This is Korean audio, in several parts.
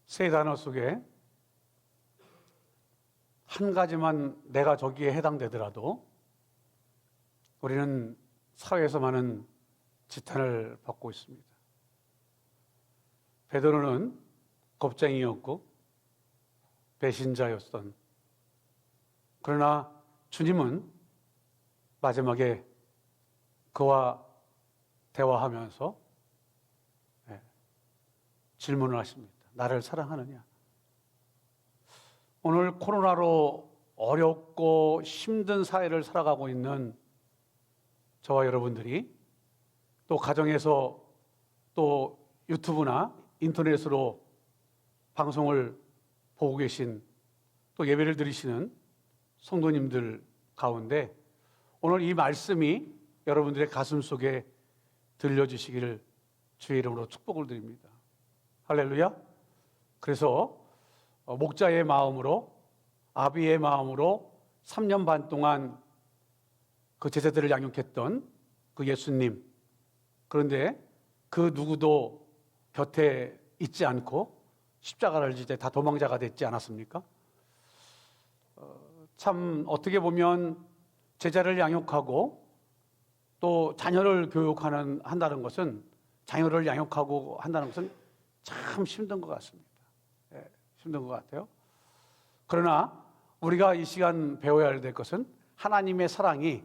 세 단어 속에 한 가지만 내가 저기에 해당되더라도 우리는 사회에서 많은 지탄을 받고 있습니다. 베드로는 겁쟁이였고 배신자였던, 그러나 주님은 마지막에 그와 대화하면서 질문을 하십니다. 나를 사랑하느냐? 오늘 코로나로 어렵고 힘든 사회를 살아가고 있는 저와 여러분들이, 또 가정에서 또 유튜브나 인터넷으로 방송을 보고 계신, 또 예배를 드리시는 성도님들 가운데 오늘 이 말씀이 여러분들의 가슴 속에 들려주시기를 주의 이름으로 축복을 드립니다. 할렐루야. 그래서 목자의 마음으로, 아비의 마음으로 3년 반 동안 그 제자들을 양육했던 그 예수님, 그런데 그 누구도 곁에 있지 않고 십자가를 지제 다 도망자가 됐지 않았습니까? 참 어떻게 보면 제자를 양육하고 또 자녀를 한다는 것은, 자녀를 양육하고 한다는 것은 참 힘든 것 같습니다. 힘든 것 같아요. 그러나 우리가 이 시간 배워야 될 것은 하나님의 사랑이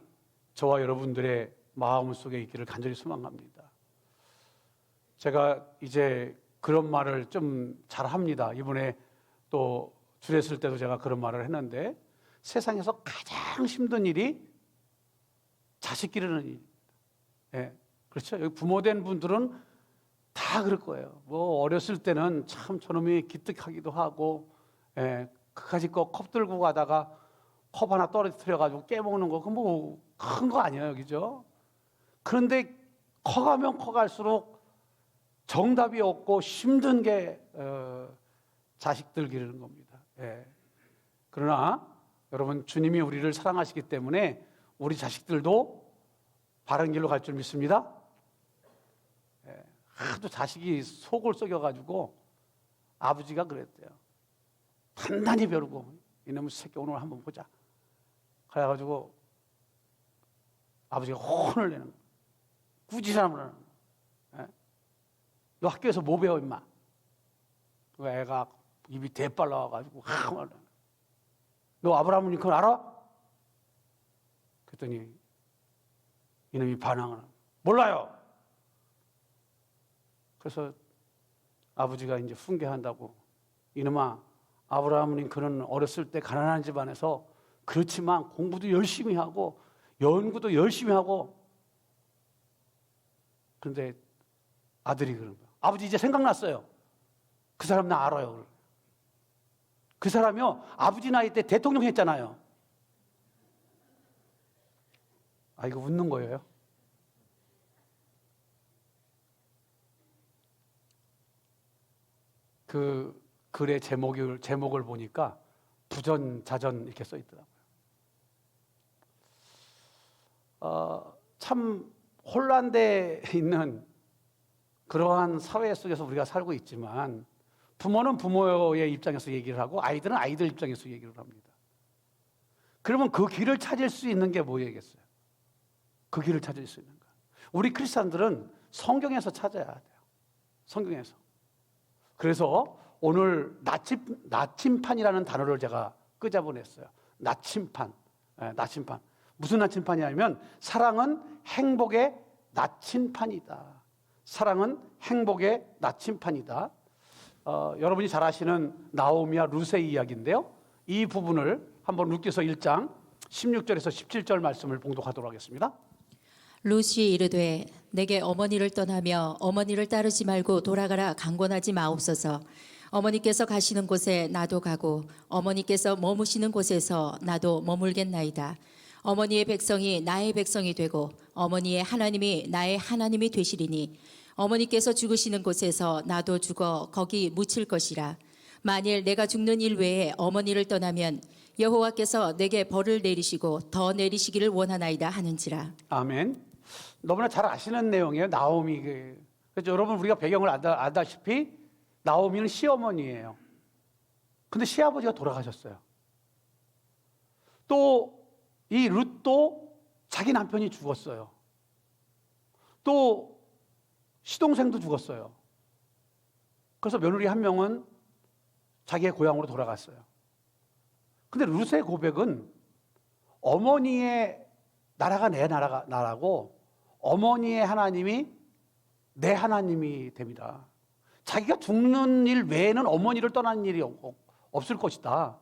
저와 여러분들의 마음 속에 있기를 간절히 소망합니다. 제가 이제 그런 말을 좀 잘합니다. 이번에 또 주례쓸 때도 제가 그런 말을 했는데, 세상에서 가장 힘든 일이 자식 기르는 일입니다. 그렇죠. 여기 부모된 분들은 다 그럴 거예요. 뭐 어렸을 때는 참 저놈이 기특하기도 하고, 그까짓 거 컵 들고 가다가 컵 하나 떨어뜨려가지고 깨먹는 거, 그거 뭐 큰 거 아니에요, 그죠? 그런데 커가면 커갈수록 정답이 없고 힘든 게 자식들 기르는 겁니다. 그러나 여러분, 주님이 우리를 사랑하시기 때문에 우리 자식들도 바른 길로 갈 줄 믿습니다. 하도 자식이 속을 썩여가지고 아버지가 그랬대요. 단단히 벼르고, 이놈의 새끼 오늘 한번 보자. 그래가지고 아버지가 혼을 내는 거예요. 꾸지람을 하는 거예요. 너 학교에서 뭐 배워 임마? 그 애가 입이 대빨 나와가지고 하말 하는, 너 아브라함 링컨 알아? 그랬더니 이놈이 반항을 하는, 몰라요. 그래서 아버지가 이제 훈계한다고, 이놈아, 아브라함 링컨은 어렸을 때 가난한 집안에서, 그렇지만 공부도 열심히 하고 연구도 열심히 하고, 그런데 아들이 그런 거야. 아버지 이제 생각났어요. 그 사람 나 알아요. 그 사람이요, 아버지 나이 때 대통령 했잖아요. 아, 이거 웃는 거예요? 그 글의 제목을 보니까 부전자전 이렇게 써 있더라고요. 참 혼란되어 있는 그러한 사회 속에서 우리가 살고 있지만, 부모는 부모의 입장에서 얘기를 하고 아이들은 아이들 입장에서 얘기를 합니다. 그러면 그 길을 찾을 수 있는 게 뭐겠어요? 그 길을 찾을 수 있는 거, 우리 크리스찬들은 성경에서 찾아야 돼요. 성경에서. 그래서 오늘 나침판이라는 단어를 제가 끄집어냈어요. 나침판. 나침판. 무슨 나침판이냐면, 사랑은 행복의 나침판이다. 사랑은 행복의 나침판이다. 여러분이 잘 아시는 나오미와 룻의 이야기인데요, 이 부분을 한번 룻기서 1장 16절에서 17절 말씀을 봉독하도록 하겠습니다. 룻이 이르되 내게 어머니를 떠나며 어머니를 따르지 말고 돌아가라 강권하지 마옵소서. 어머니께서 가시는 곳에 나도 가고 어머니께서 머무시는 곳에서 나도 머물겠나이다. 어머니의 백성이 나의 백성이 되고 어머니의 하나님이 나의 하나님이 되시리니, 어머니께서 죽으시는 곳에서 나도 죽어 거기 묻힐 것이라. 만일 내가 죽는 일 외에 어머니를 떠나면 여호와께서 내게 벌을 내리시고 더 내리시기를 원하나이다 하는지라. 아멘. 너무나 잘 아시는 내용이에요. 나오미. 그래서 여러분, 우리가 배경을 알다시피 나오미는 시어머니예요. 근데 시아버지가 돌아가셨어요. 또 이 룻도 자기 남편이 죽었어요. 또 시동생도 죽었어요. 그래서 며느리 한 명은 자기의 고향으로 돌아갔어요. 근데 룻의 고백은 어머니의 나라가 내 나라고 어머니의 하나님이 내 하나님이 됩니다. 자기가 죽는 일 외에는 어머니를 떠나는 일이 없을 것이다.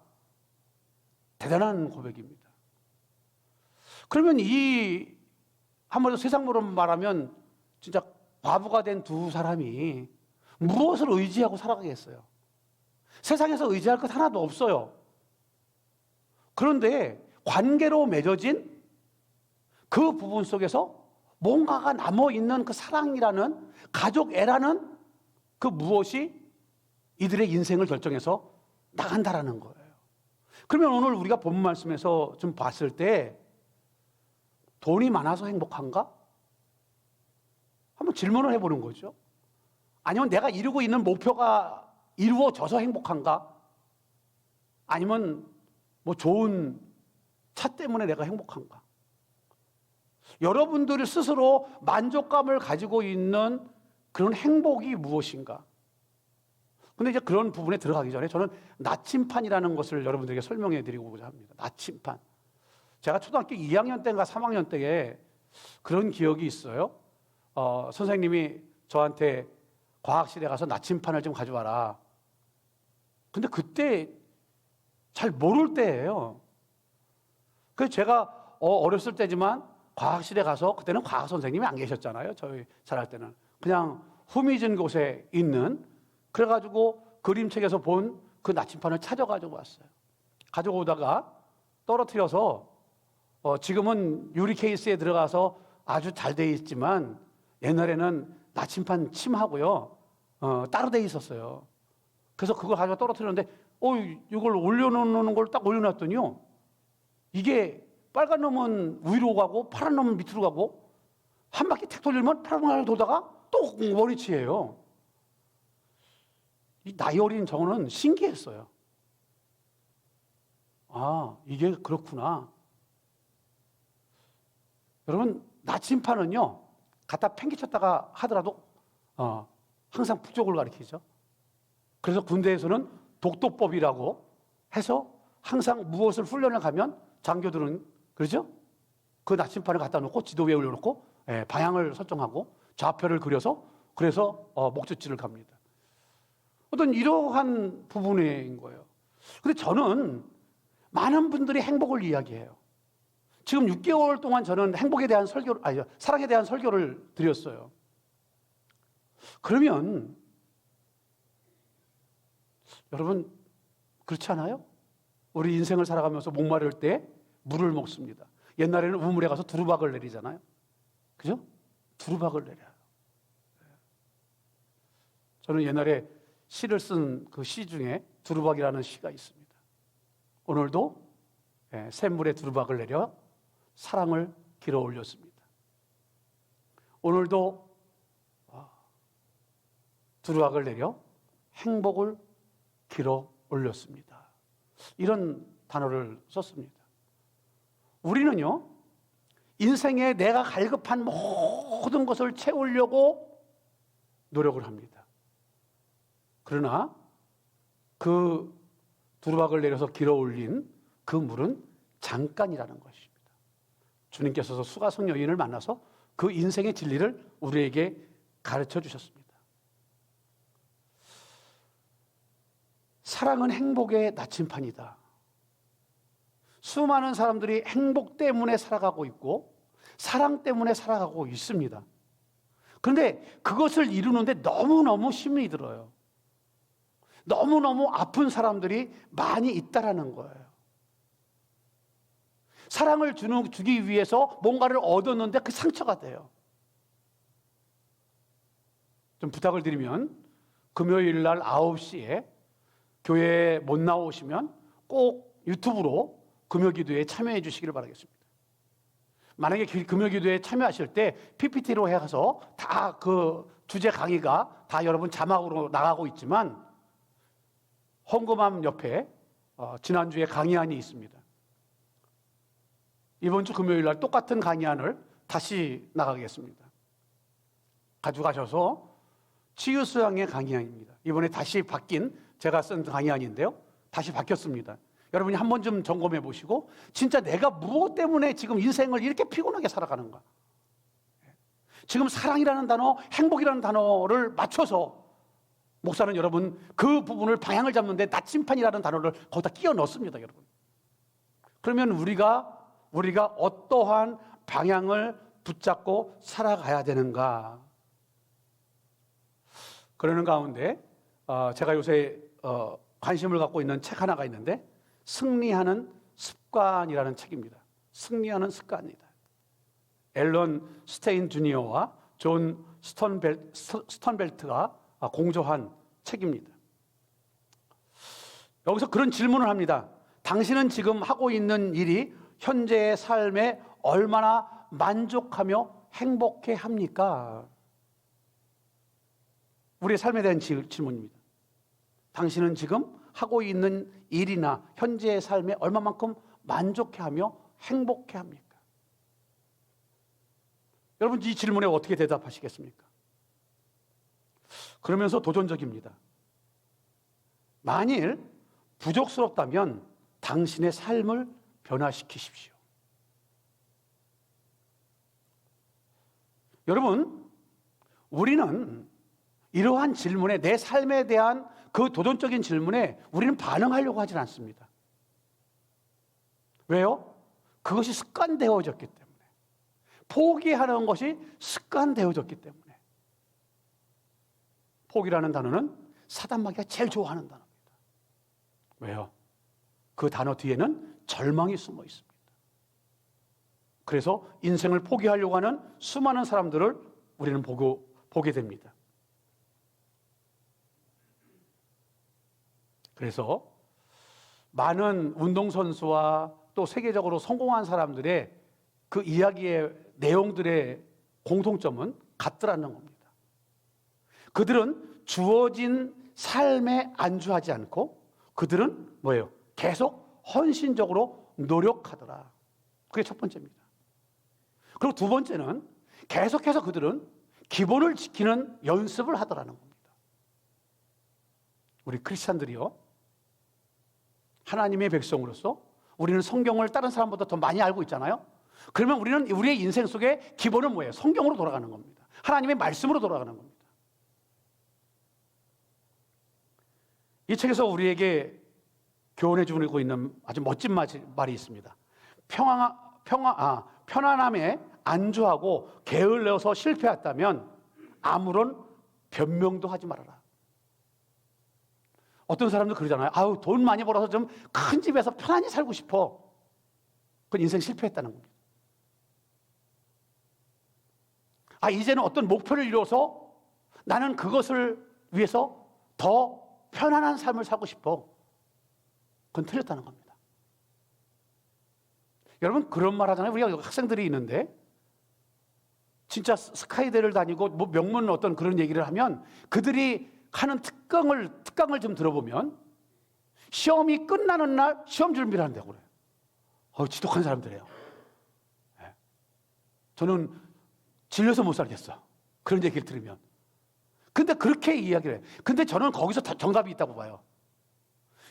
대단한 고백입니다. 그러면 한마디로 세상으로 말하면 진짜 과부가 된 두 사람이 무엇을 의지하고 살아가겠어요? 세상에서 의지할 것 하나도 없어요. 그런데 관계로 맺어진 그 부분 속에서 뭔가가 남아있는 그 사랑이라는 가족애라는 그 무엇이 이들의 인생을 결정해서 나간다라는 거예요. 그러면 오늘 우리가 본 말씀에서 좀 봤을 때 돈이 많아서 행복한가? 한번 질문을 해보는 거죠. 아니면 내가 이루고 있는 목표가 이루어져서 행복한가? 아니면 뭐 좋은 차 때문에 내가 행복한가? 여러분들이 스스로 만족감을 가지고 있는 그런 행복이 무엇인가? 근데 이제 그런 부분에 들어가기 전에 저는 나침판이라는 것을 여러분들에게 설명해 드리고자 합니다. 나침판. 제가 초등학교 2학년 때인가 3학년 때에 그런 기억이 있어요. 선생님이 저한테 과학실에 가서 나침판을 좀 가져와라. 근데 그때 잘 모를 때예요. 그래서 제가 어렸을 때지만 과학실에 가서 그때는 과학 선생님이 안 계셨잖아요. 저희 잘할 때는. 그냥 후미진 곳에 있는 그래가지고 그림책에서 본 그 나침판을 찾아가지고 왔어요. 가지고 오다가 떨어뜨려서 지금은 유리 케이스에 들어가서 아주 잘 돼 있지만 옛날에는 나침판 침하고요 따로 돼 있었어요. 그래서 그걸 가지고 떨어뜨렸는데 이걸 올려놓는 걸 딱 올려놨더니요 이게 빨간 놈은 위로 가고 파란 놈은 밑으로 가고 한 바퀴 탁 돌리면 파란 놈을 돌다가 또 머리치예요. 이 나이 어린 저는 신기했어요. 아, 이게 그렇구나. 여러분, 나침판은요, 갖다 팽개쳤다가 하더라도, 항상 북쪽을 가리키죠. 그래서 군대에서는 독도법이라고 해서 항상 무엇을 훈련을 가면 장교들은, 그러죠? 그 나침판을 갖다 놓고 지도 위에 올려놓고, 방향을 설정하고 좌표를 그려서 그래서 목적지를 갑니다. 어떤 이러한 부분인 거예요. 근데 저는 많은 분들이 행복을 이야기해요. 지금 6개월 동안 저는 사랑에 대한 설교를 드렸어요. 그러면 여러분 그렇지 않아요? 우리 인생을 살아가면서 목마를 때 물을 먹습니다. 옛날에는 우물에 가서 두루박을 내리잖아요. 그죠? 두루박을 내려요. 저는 옛날에 시를 쓴 그 시 중에 두루박이라는 시가 있습니다. 오늘도 샘물에 두루박을 내려 사랑을 길어 올렸습니다. 오늘도 두루박을 내려 행복을 길어 올렸습니다. 이런 단어를 썼습니다. 우리는요, 인생에 내가 갈급한 모든 것을 채우려고 노력을 합니다. 그러나 그 두루박을 내려서 길어 올린 그 물은 잠깐이라는 것입니다. 주님께서 수가성 여인을 만나서 그 인생의 진리를 우리에게 가르쳐 주셨습니다. 사랑은 행복의 나침판이다. 수많은 사람들이 행복 때문에 살아가고 있고 사랑 때문에 살아가고 있습니다. 그런데 그것을 이루는데 너무너무 힘이 들어요. 너무너무 아픈 사람들이 많이 있다라는 거예요. 사랑을 주기 위해서 뭔가를 얻었는데 그 상처가 돼요. 좀 부탁을 드리면 금요일 날 9시에 교회에 못 나오시면 꼭 유튜브로 금요 기도에 참여해 주시기를 바라겠습니다. 만약에 금요기도에 참여하실 때 PPT로 해서 다 그 주제 강의가 다 여러분 자막으로 나가고 있지만 헌금함 옆에 지난주에 강의안이 있습니다. 이번 주 금요일 날 똑같은 강의안을 다시 나가겠습니다. 가져가셔서 치유수양의 강의안입니다. 이번에 다시 바뀐 제가 쓴 강의안인데요. 다시 바뀌었습니다. 여러분이 한 번쯤 점검해 보시고 진짜 내가 무엇 때문에 지금 인생을 이렇게 피곤하게 살아가는가. 지금 사랑이라는 단어, 행복이라는 단어를 맞춰서 목사는 여러분 그 부분을 방향을 잡는데 나침판이라는 단어를 거기다 끼워 넣습니다, 여러분. 그러면 우리가 어떠한 방향을 붙잡고 살아가야 되는가? 그러는 가운데 제가 요새 관심을 갖고 있는 책 하나가 있는데 승리하는 습관이라는 책입니다. 승리하는 습관이다. 앨런 스테인 주니어와 존 스턴벨트가 공조한 책입니다. 여기서 그런 질문을 합니다. 당신은 지금 하고 있는 일이 현재의 삶에 얼마나 만족하며 행복해 합니까? 우리의 삶에 대한 질문입니다. 당신은 지금 하고 있는 일이나 현재의 삶에 얼마만큼 만족해하며 행복해합니까? 여러분 이 질문에 어떻게 대답하시겠습니까? 그러면서 도전적입니다. 만일 부족스럽다면 당신의 삶을 변화시키십시오. 여러분, 우리는 이러한 질문에, 내 삶에 대한 그 도전적인 질문에 우리는 반응하려고 하진 않습니다. 왜요? 그것이 습관되어졌기 때문에. 포기하는 것이 습관되어졌기 때문에. 포기라는 단어는 사단마귀가 제일 좋아하는 단어입니다. 왜요? 그 단어 뒤에는 절망이 숨어 있습니다. 그래서 인생을 포기하려고 하는 수많은 사람들을 우리는 보게 됩니다. 그래서 많은 운동선수와 또 세계적으로 성공한 사람들의 그 이야기의 내용들의 공통점은 같더라는 겁니다. 그들은 주어진 삶에 안주하지 않고 그들은 뭐예요? 계속 헌신적으로 노력하더라. 그게 첫 번째입니다. 그리고 두 번째는 계속해서 그들은 기본을 지키는 연습을 하더라는 겁니다. 우리 크리스찬들이요, 하나님의 백성으로서 우리는 성경을 다른 사람보다 더 많이 알고 있잖아요. 그러면 우리는 우리의 인생 속에 기본은 뭐예요? 성경으로 돌아가는 겁니다. 하나님의 말씀으로 돌아가는 겁니다. 이 책에서 우리에게 교훈해 주고 있는 아주 멋진 말이 있습니다. 편안함에 안주하고 게을러서 실패했다면 아무런 변명도 하지 말아라. 어떤 사람도 그러잖아요. 아유, 돈 많이 벌어서 좀 큰 집에서 편안히 살고 싶어. 그건 인생 실패했다는 겁니다. 이제는 어떤 목표를 이루어서 나는 그것을 위해서 더 편안한 삶을 살고 싶어. 그건 틀렸다는 겁니다. 여러분, 그런 말 하잖아요. 우리가 학생들이 있는데 진짜 스카이대를 다니고 뭐 명문 어떤 그런 얘기를 하면 그들이 하는 특강을 좀 들어보면 시험이 끝나는 날 시험 준비를 한다고 그래요. 지독한 사람들이에요. 네. 저는 질려서 못 살겠어. 그런 얘기를 들으면. 근데 그렇게 이야기를 해요. 근데 저는 거기서 정답이 있다고 봐요.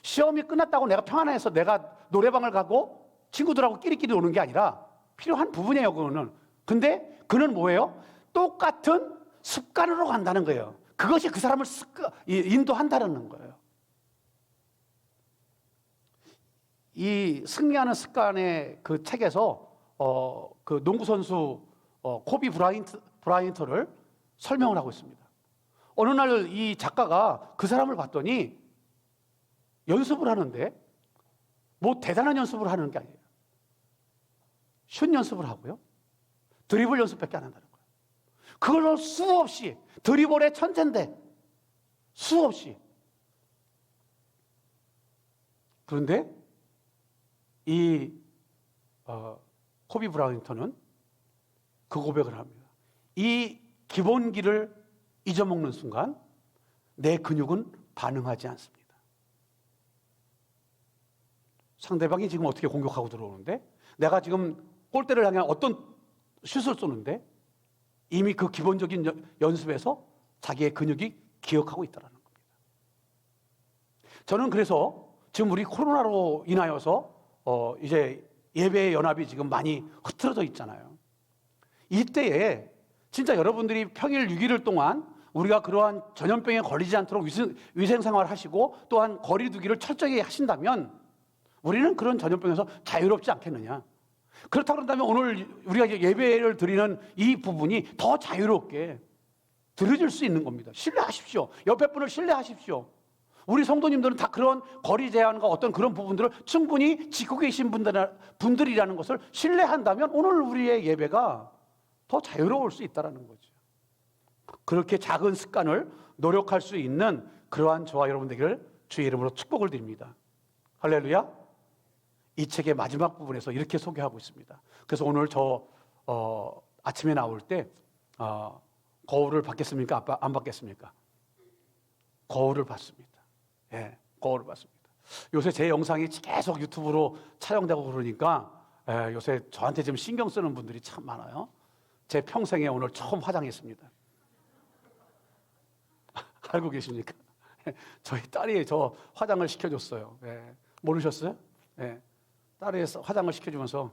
시험이 끝났다고 내가 평안해서 내가 노래방을 가고 친구들하고 끼리끼리 노는 게 아니라 필요한 부분이에요, 그거는. 근데 그는 뭐예요? 똑같은 습관으로 간다는 거예요. 그것이 그 사람을 인도한다는 거예요. 이 승리하는 습관의 그 책에서 그 농구 선수 코비 브라이언트를 설명을 하고 있습니다. 어느 날 이 작가가 그 사람을 봤더니 연습을 하는데 뭐 대단한 연습을 하는 게 아니에요. 슛 연습을 하고요. 드리블 연습밖에 안 한다는 거예요. 그걸로 수없이 드리블의 천재인데 수없이. 그런데 이 코비 브라이언트는 그 고백을 합니다. 이 기본기를 잊어먹는 순간 내 근육은 반응하지 않습니다. 상대방이 지금 어떻게 공격하고 들어오는데, 내가 지금 골대를 향해 어떤 슛을 쏘는데 이미 그 기본적인 연습에서 자기의 근육이 기억하고 있다는 겁니다. 저는 그래서 지금 우리 코로나로 인하여서 이제 예배 연합이 지금 많이 흐트러져 있잖아요. 이때에 진짜 여러분들이 평일 6일을 동안 우리가 그러한 전염병에 걸리지 않도록 위생 생활을 하시고 또한 거리 두기를 철저히 하신다면 우리는 그런 전염병에서 자유롭지 않겠느냐. 그렇다 그런다면 오늘 우리가 이제 예배를 드리는 이 부분이 더 자유롭게 드려질 수 있는 겁니다. 신뢰하십시오. 옆에 분을 신뢰하십시오. 우리 성도님들은 다 그런 거리 제한과 어떤 그런 부분들을 충분히 지키고 계신 분들이라는 것을 신뢰한다면 오늘 우리의 예배가 더 자유로울 수 있다는 거죠. 그렇게 작은 습관을 노력할 수 있는 그러한 저와 여러분 되기를 주의 이름으로 축복을 드립니다. 할렐루야. 이 책의 마지막 부분에서 이렇게 소개하고 있습니다. 그래서 오늘 저 아침에 나올 때 거울을 받겠습니까? 안 받겠습니까? 거울을 받습니다. 예, 거울을 받습니다. 요새 제 영상이 계속 유튜브로 촬영되고 그러니까 요새 저한테 지금 신경 쓰는 분들이 참 많아요. 제 평생에 오늘 처음 화장했습니다. 알고 계십니까? 저희 딸이 저 화장을 시켜줬어요. 예, 모르셨어요? 예, 딸이 화장을 시켜주면서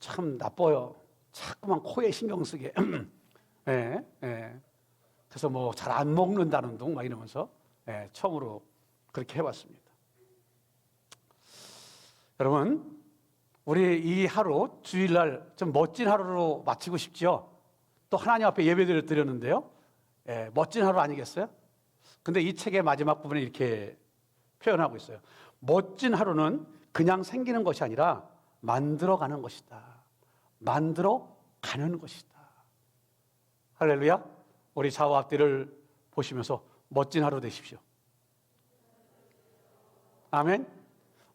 참 나빠요. 자꾸만 코에 신경 쓰게. 예, 예. 그래서 뭐 잘 안 먹는다는 둥 막 이러면서 처음으로 그렇게 해봤습니다. 여러분, 우리 이 하루 주일날 좀 멋진 하루로 마치고 싶죠. 또 하나님 앞에 예배를 드렸는데요. 멋진 하루 아니겠어요? 근데 이 책의 마지막 부분에 이렇게 표현하고 있어요. 멋진 하루는 그냥 생기는 것이 아니라 만들어가는 것이다. 만들어가는 것이다. 할렐루야. 우리 좌우 앞뒤를 보시면서 멋진 하루 되십시오. 아멘.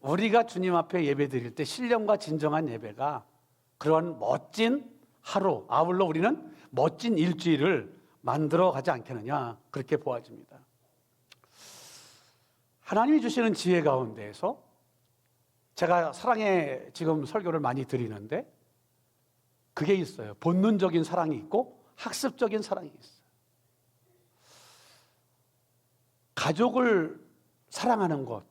우리가 주님 앞에 예배 드릴 때 신령과 진정한 예배가 그런 멋진 하루, 아울러 우리는 멋진 일주일을 만들어 가지 않겠느냐, 그렇게 보아집니다. 하나님이 주시는 지혜 가운데에서 제가 사랑의 지금 설교를 많이 드리는데 그게 있어요. 본능적인 사랑이 있고 학습적인 사랑이 있어요. 가족을 사랑하는 것,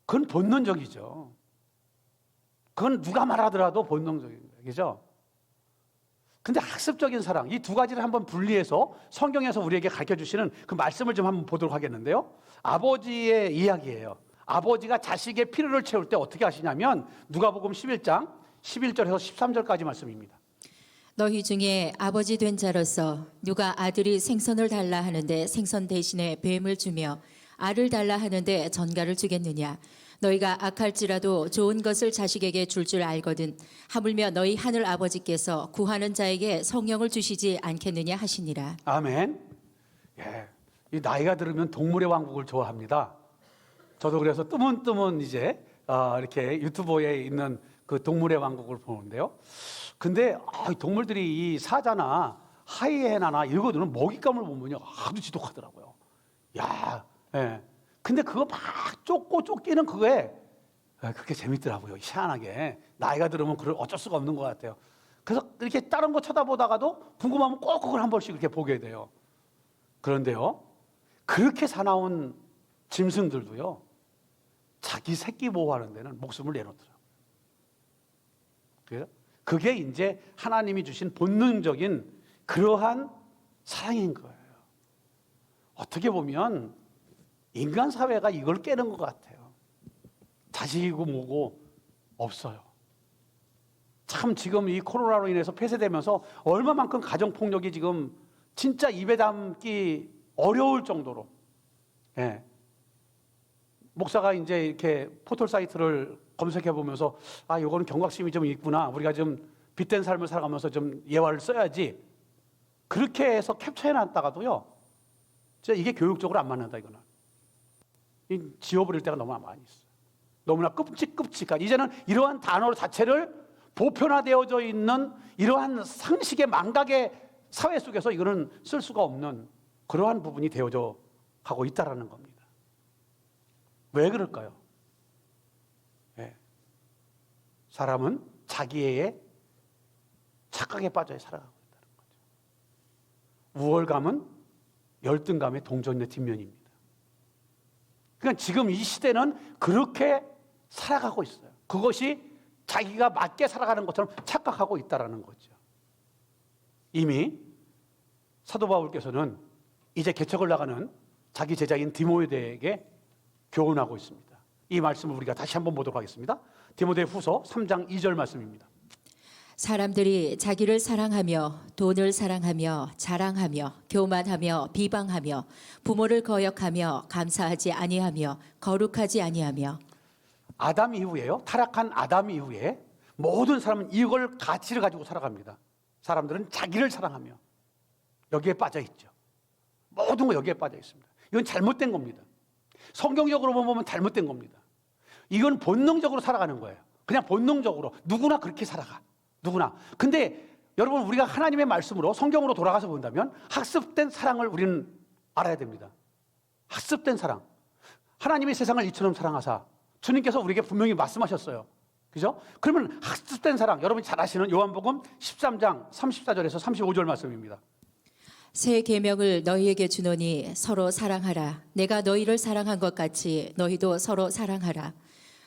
그건 본능적이죠. 그건 누가 말하더라도 본능적인 거예요. 그죠? 근데 학습적인 사랑, 이 두 가지를 한번 분리해서 성경에서 우리에게 가르쳐 주시는 그 말씀을 좀 한번 보도록 하겠는데요. 아버지의 이야기예요. 아버지가 자식의 필요를 채울 때 어떻게 하시냐면 누가복음 11장 11절에서 13절까지 말씀입니다. 너희 중에 아버지 된 자로서 누가 아들이 생선을 달라 하는데 생선 대신에 뱀을 주며 알을 달라 하는데 전갈을 주겠느냐. 너희가 악할지라도 좋은 것을 자식에게 줄 줄 알거든 하물며 너희 하늘 아버지께서 구하는 자에게 성령을 주시지 않겠느냐 하시니라. 아멘. 예, 이 나이가 들으면 동물의 왕국을 좋아합니다. 저도 그래서 뜨문뜨문 이제 이렇게 유튜브에 있는 그 동물의 왕국을 보는데요. 근데 동물들이 이 사자나 하이에나나 이거들은 먹잇감을 보면요 아주 지독하더라고요. 야, 예. 근데 그거 막 쫓고 쫓기는 그거에 그렇게 재밌더라고요. 희한하게 나이가 들으면 그걸 어쩔 수가 없는 것 같아요. 그래서 이렇게 다른 거 쳐다보다가도 궁금하면 꼭 그걸 한 번씩 이렇게 보게 돼요. 그런데요, 그렇게 사나운 짐승들도요 자기 새끼 보호하는 데는 목숨을 내놓더라고요. 그래서 그게 이제 하나님이 주신 본능적인 그러한 사랑인 거예요. 어떻게 보면 인간 사회가 이걸 깨는 것 같아요. 자식이고 뭐고 없어요. 참 지금 이 코로나로 인해서 폐쇄되면서 얼마만큼 가정폭력이 지금 진짜 입에 담기 어려울 정도로, 예. 목사가 이제 이렇게 포털 사이트를 검색해 보면서 이거는 경각심이 좀 있구나. 우리가 좀 빗된 삶을 살아가면서 좀 예화를 써야지. 그렇게 해서 캡처해 놨다가도요. 진짜 이게 교육적으로 안 맞는다 이거는. 지워버릴 때가 너무 많이 있어요. 너무나 끔찍하다. 이제는 이러한 단어 자체를 보편화되어져 있는 이러한 상식의 망각의 사회 속에서 이거는 쓸 수가 없는 그러한 부분이 되어져 가고 있다는 겁니다. 왜 그럴까요? 예. 사람은 자기의 착각에 빠져 살아가고 있다는 거죠. 우월감은 열등감의 동전의 뒷면입니다. 그러니까 지금 이 시대는 그렇게 살아가고 있어요. 그것이 자기가 맞게 살아가는 것처럼 착각하고 있다는 거죠. 이미 사도 바울께서는 이제 개척을 나가는 자기 제자인 디모데에게 교훈하고 있습니다. 이 말씀을 우리가 다시 한번 보도록 하겠습니다. 디모데 후서 3장 2절 말씀입니다. 사람들이 자기를 사랑하며 돈을 사랑하며 자랑하며 교만하며 비방하며 부모를 거역하며 감사하지 아니하며 거룩하지 아니하며. 아담 이후에요. 타락한 아담 이후에 모든 사람은 이걸 가치를 가지고 살아갑니다. 사람들은 자기를 사랑하며 여기에 빠져 있죠. 모든 거 여기에 빠져 있습니다. 이건 잘못된 겁니다. 성경적으로 보면 잘못된 겁니다. 이건 본능적으로 살아가는 거예요. 그냥 본능적으로 누구나 그렇게 살아가. 누구나. 근데 여러분, 우리가 하나님의 말씀으로 성경으로 돌아가서 본다면 학습된 사랑을 우리는 알아야 됩니다. 학습된 사랑. 하나님이 세상을 이처럼 사랑하사, 주님께서 우리에게 분명히 말씀하셨어요. 그죠? 그러면 학습된 사랑, 여러분이 잘 아시는 요한복음 13장 34절에서 35절 말씀입니다. 새 계명을 너희에게 주노니 서로 사랑하라. 내가 너희를 사랑한 것 같이 너희도 서로 사랑하라.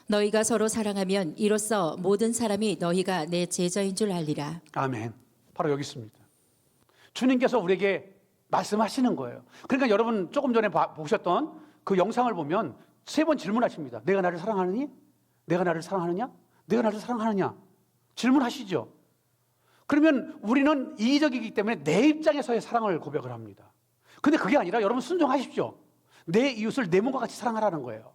너희가 서로 사랑하면 이로써 모든 사람이 너희가 내 제자인 줄 알리라. 아멘. 바로 여기 있습니다. 주님께서 우리에게 말씀하시는 거예요. 그러니까 여러분 조금 전에 보셨던 그 영상을 보면 3번 질문하십니다. 내가 나를 사랑하느니? 내가 나를 사랑하느냐? 내가 나를 사랑하느냐? 질문하시죠. 그러면 우리는 이기적이기 때문에 내 입장에서의 사랑을 고백을 합니다. 근데 그게 아니라 여러분 순종하십시오. 내 이웃을 내 몸과 같이 사랑하라는 거예요.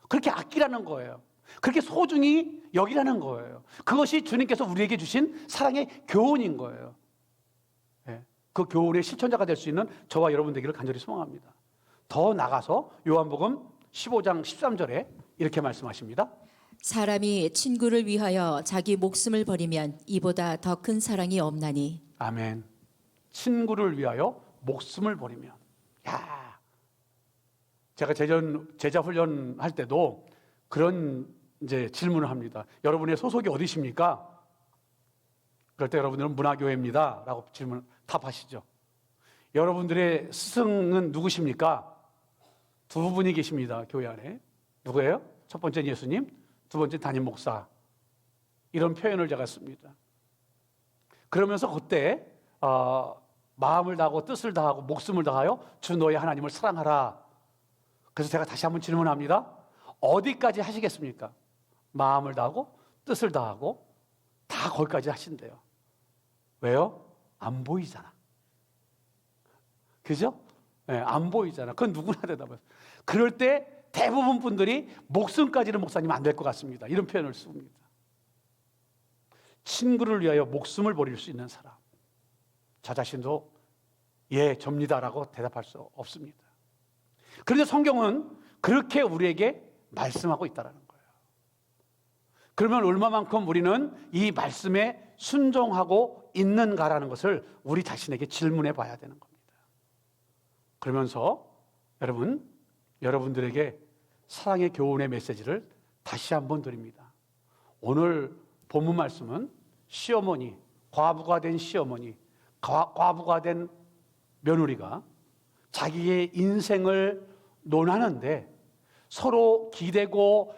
그렇게 아끼라는 거예요. 그렇게 소중히 여기라는 거예요. 그것이 주님께서 우리에게 주신 사랑의 교훈인 거예요. 네. 그 교훈의 실천자가 될 수 있는 저와 여러분 되기를 간절히 소망합니다. 더 나가서 요한복음 15장 13절에 이렇게 말씀하십니다. 사람이 친구를 위하여 자기 목숨을 버리면 이보다 더 큰 사랑이 없나니. 아멘. 친구를 위하여 목숨을 버리면. 야, 제가 제자 훈련 할 때도 그런 이제 질문을 합니다. 여러분의 소속이 어디십니까? 그럴 때 여러분들은 문화교회입니다라고 질문 답하시죠. 여러분들의 스승은 누구십니까? 2분이 계십니다. 교회 안에. 누구예요? 첫 번째는 예수님, 2번째 담임 목사. 이런 표현을 제가 씁니다. 그러면서 그때 마음을 다하고 뜻을 다하고 목숨을 다하여 주 너의 하나님을 사랑하라. 그래서 제가 다시 한번 질문합니다. 어디까지 하시겠습니까? 마음을 다하고 뜻을 다하고 다 거기까지 하신대요. 왜요? 안 보이잖아. 그죠? 네, 안 보이잖아. 그건 누구나 대답해요. 그럴 때 대부분 분들이 목숨까지는 목사님 안 될 것 같습니다. 이런 표현을 씁니다. 친구를 위하여 목숨을 버릴 수 있는 사람. 저 자신도 예, 접니다라고 대답할 수 없습니다. 그런데 성경은 그렇게 우리에게 말씀하고 있다는 거예요. 그러면 얼마만큼 우리는 이 말씀에 순종하고 있는가라는 것을 우리 자신에게 질문해 봐야 되는 겁니다. 그러면서 여러분들에게 사랑의 교훈의 메시지를 다시 한번 드립니다. 오늘 본문 말씀은 시어머니, 과부가 된 시어머니, 과부가 된 며느리가 자기의 인생을 논하는데 서로 기대고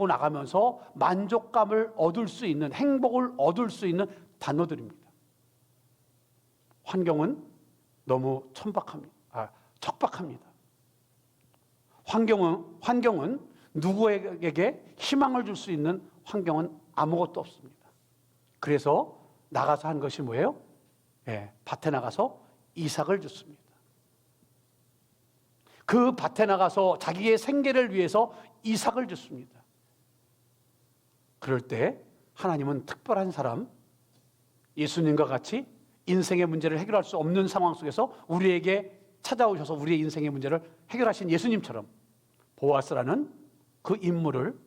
나가면서 만족감을 얻을 수 있는, 행복을 얻을 수 있는 단어들입니다. 환경은 너무 척박합니다. 환경은 누구에게 희망을 줄 수 있는 환경은 아무것도 없습니다. 그래서 나가서 한 것이 뭐예요? 밭에 나가서 이삭을 줬습니다. 그 밭에 나가서 자기의 생계를 위해서 이삭을 줬습니다. 그럴 때 하나님은 특별한 사람, 예수님과 같이 인생의 문제를 해결할 수 없는 상황 속에서 우리에게 찾아오셔서 우리의 인생의 문제를 해결하신 예수님처럼 보아스라는 그 인물을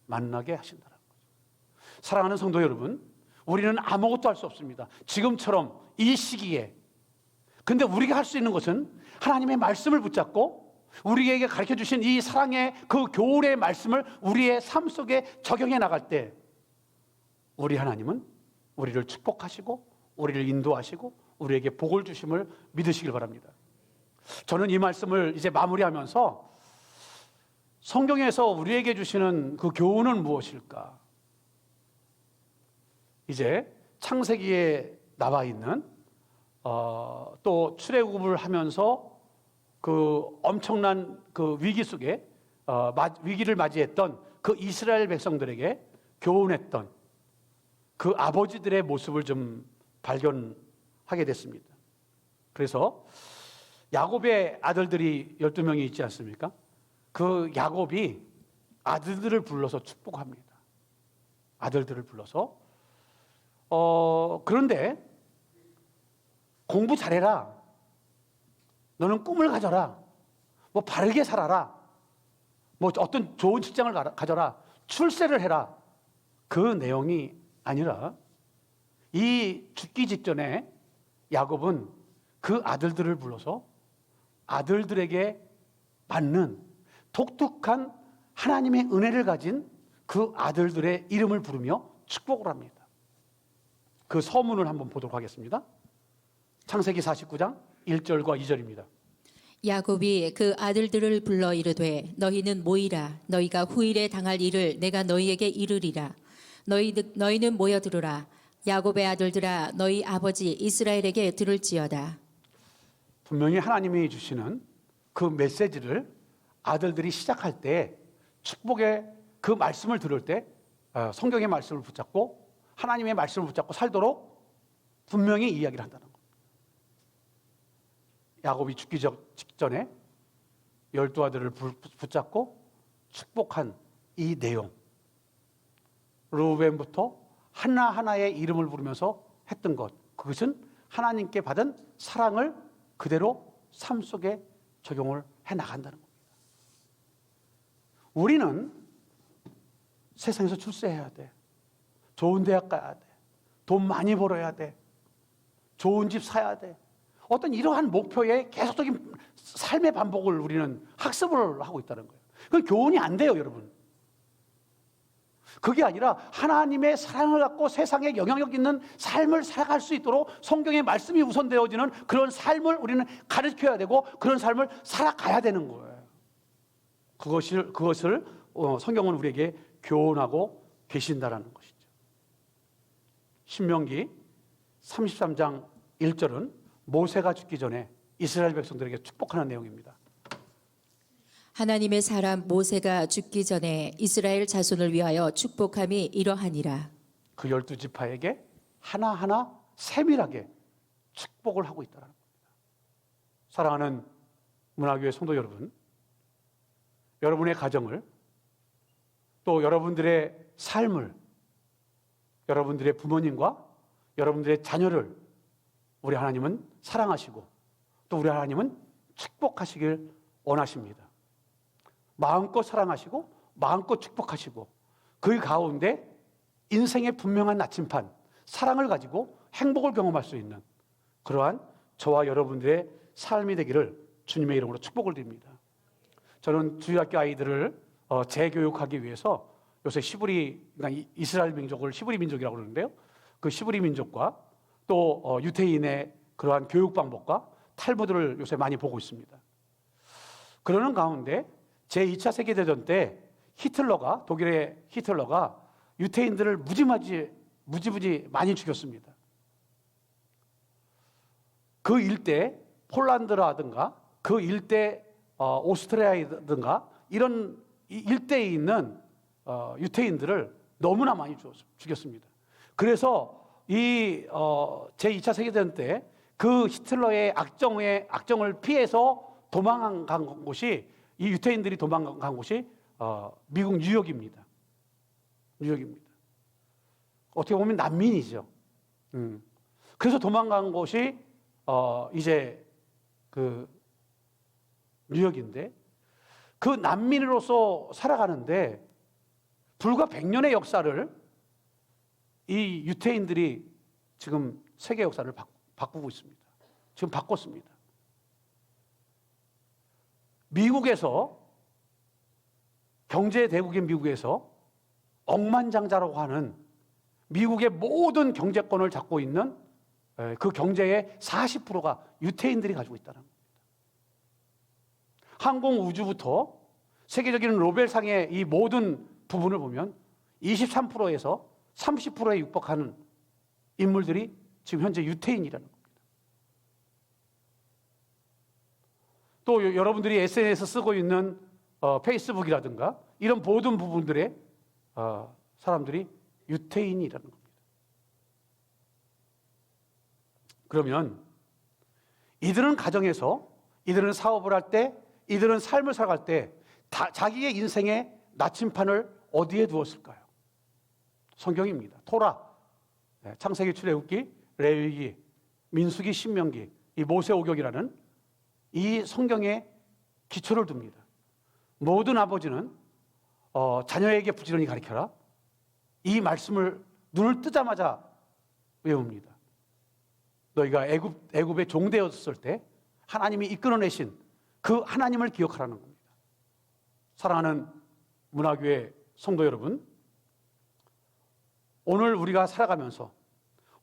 만나게 하신다는 거죠. 사랑하는 성도 여러분, 우리는 아무것도 할 수 없습니다. 지금처럼 이 시기에. 근데 우리가 할 수 있는 것은 하나님의 말씀을 붙잡고 우리에게 가르쳐 주신 이 사랑의 그 교훈의 말씀을 우리의 삶 속에 적용해 나갈 때 우리 하나님은 우리를 축복하시고 우리를 인도하시고 우리에게 복을 주심을 믿으시길 바랍니다. 저는 이 말씀을 이제 마무리하면서 성경에서 우리에게 주시는 그 교훈은 무엇일까? 이제 창세기에 나와 있는 또 출애굽을 하면서 그 엄청난 그 위기 속에 위기를 맞이했던 그 이스라엘 백성들에게 교훈했던 그 아버지들의 모습을 좀 발견하게 됐습니다. 그래서 야곱의 아들들이 12명이 있지 않습니까? 그 야곱이 아들들을 불러서 축복합니다. 아들들을 불러서 그런데 공부 잘해라. 너는 꿈을 가져라. 뭐 바르게 살아라. 뭐 어떤 좋은 직장을 가져라. 출세를 해라. 그 내용이 아니라 이 죽기 직전에 야곱은 그 아들들을 불러서 아들들에게 받는 독특한 하나님의 은혜를 가진 그 아들들의 이름을 부르며 축복을 합니다. 그 서문을 한번 보도록 하겠습니다. 창세기 49장 1절과 2절입니다. 야곱이 그 아들들을 불러 이르되 너희는 모이라. 너희가 후일에 당할 일을 내가 너희에게 이르리라. 너희는 모여 들으라. 야곱의 아들들아 너희 아버지 이스라엘에게 들을지어다. 분명히 하나님이 주시는 그 메시지를 아들들이 시작할 때 축복의 그 말씀을 들을 때 성경의 말씀을 붙잡고 하나님의 말씀을 붙잡고 살도록 분명히 이야기를 한다는 겁니다. 야곱이 죽기 직전에 12아들을 붙잡고 축복한 이 내용, 르우벤부터 하나하나의 이름을 부르면서 했던 것, 그것은 하나님께 받은 사랑을 그대로 삶 속에 적용을 해나간다는 겁니다. 우리는 세상에서 출세해야 돼. 좋은 대학 가야 돼. 돈 많이 벌어야 돼. 좋은 집 사야 돼. 어떤 이러한 목표에 계속적인 삶의 반복을 우리는 학습을 하고 있다는 거예요. 그건 교훈이 안 돼요, 여러분. 그게 아니라 하나님의 사랑을 갖고 세상에 영향력 있는 삶을 살아갈 수 있도록 성경의 말씀이 우선되어지는 그런 삶을 우리는 가르쳐야 되고 그런 삶을 살아가야 되는 거예요. 그것을 성경은 우리에게 교훈하고 계신다라는 것이죠. 신명기 33장 1절은 모세가 죽기 전에 이스라엘 백성들에게 축복하는 내용입니다. 하나님의 사람 모세가 죽기 전에 이스라엘 자손을 위하여 축복함이 이러하니라. 그 12지파에게 하나하나 세밀하게 축복을 하고 있다는 겁니다. 사랑하는 문화교회 성도 여러분, 여러분의 가정을 또 여러분들의 삶을 여러분들의 부모님과 여러분들의 자녀를 우리 하나님은 사랑하시고 또 우리 하나님은 축복하시길 원하십니다. 마음껏 사랑하시고 마음껏 축복하시고 그 가운데 인생의 분명한 나침판, 사랑을 가지고 행복을 경험할 수 있는 그러한 저와 여러분들의 삶이 되기를 주님의 이름으로 축복을 드립니다. 저는 주일학교 아이들을 재교육하기 위해서 요새 시브리, 그러니까 이스라엘 민족을 시브리 민족이라고 그러는데요. 그 시브리 민족과 또 유태인의 그러한 교육 방법과 탈무드를 요새 많이 보고 있습니다. 그러는 가운데 제2차 세계대전 때 독일의 히틀러가 유태인들을 무지무지 많이 죽였습니다. 그 일대 폴란드라든가 그 일대 오스트리아라든가 이런 일대에 있는 유태인들을 너무나 많이 죽였습니다. 그래서 이 제2차 세계대전 때 그 히틀러의 악정을 피해서 도망간 곳이 이 유태인들이 도망간 곳이 미국 뉴욕입니다. 어떻게 보면 난민이죠. 그래서 도망간 곳이 이제 그 뉴욕인데 그 난민으로서 살아가는데 불과 100년의 역사를 이 유태인들이 지금 세계 역사를 바꾸고 있습니다. 지금 바꿨습니다. 미국에서, 경제 대국인 미국에서 억만장자라고 하는 미국의 모든 경제권을 잡고 있는 그 경제의 40%가 유태인들이 가지고 있다는 겁니다. 항공 우주부터 세계적인 노벨상의 이 모든 부분을 보면 23%에서 30%에 육박하는 인물들이 지금 현재 유태인이라는 겁니다. 또 여러분들이 SNS 쓰고 있는 페이스북이라든가 이런 모든 부분들의 사람들이 유태인이라는 겁니다. 그러면 이들은 가정에서, 이들은 사업을 할 때, 이들은 삶을 살아갈 때 자기의 인생의 나침판을 어디에 두었을까요? 성경입니다. 토라, 창세기, 출애굽기, 레위기, 민수기, 신명기, 이 모세오경이라는 이 성경에 기초를 둡니다. 모든 아버지는 자녀에게 부지런히 가르쳐라, 이 말씀을 눈을 뜨자마자 외웁니다. 너희가 애굽의 종되었을 때 하나님이 이끌어내신 그 하나님을 기억하라는 겁니다. 사랑하는 문화교회 성도 여러분, 오늘 우리가 살아가면서,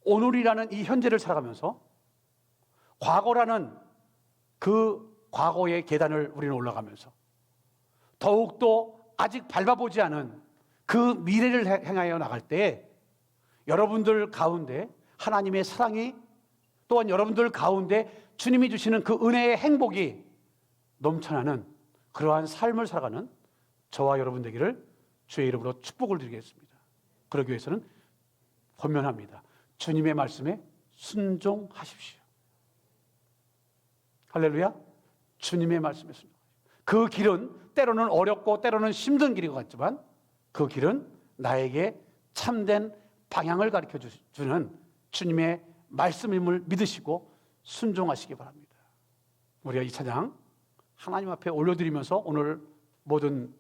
오늘이라는 이 현재를 살아가면서 과거라는 그 과거의 계단을 우리는 올라가면서 더욱더 아직 밟아보지 않은 그 미래를 향하여 나갈 때 여러분들 가운데 하나님의 사랑이, 또한 여러분들 가운데 주님이 주시는 그 은혜의 행복이 넘쳐나는 그러한 삶을 살아가는 저와 여러분 되기를 주의 이름으로 축복을 드리겠습니다. 그러기 위해서는 권면합니다. 주님의 말씀에 순종하십시오. 할렐루야. 주님의 말씀에 순종하십시오. 그 길은 때로는 어렵고 때로는 힘든 길인 것 같지만 그 길은 나에게 참된 방향을 가르쳐 주는 주님의 말씀임을 믿으시고 순종하시기 바랍니다. 우리가 이 찬양 하나님 앞에 올려드리면서 오늘 모든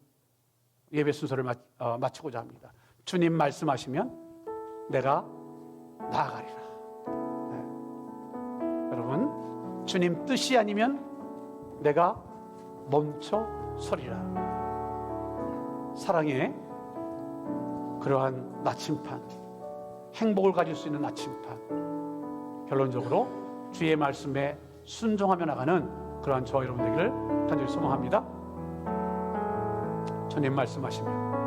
예배 순서를 마치고자 합니다. 주님 말씀하시면 내가 나아가리라. 네. 여러분, 주님 뜻이 아니면 내가 멈춰 서리라. 사랑의 그러한 나침판, 행복을 가질 수 있는 나침판, 결론적으로 주의 말씀에 순종하며 나가는 그러한 저와 여러분 되기를 간절히 소망합니다. 주님 말씀하시면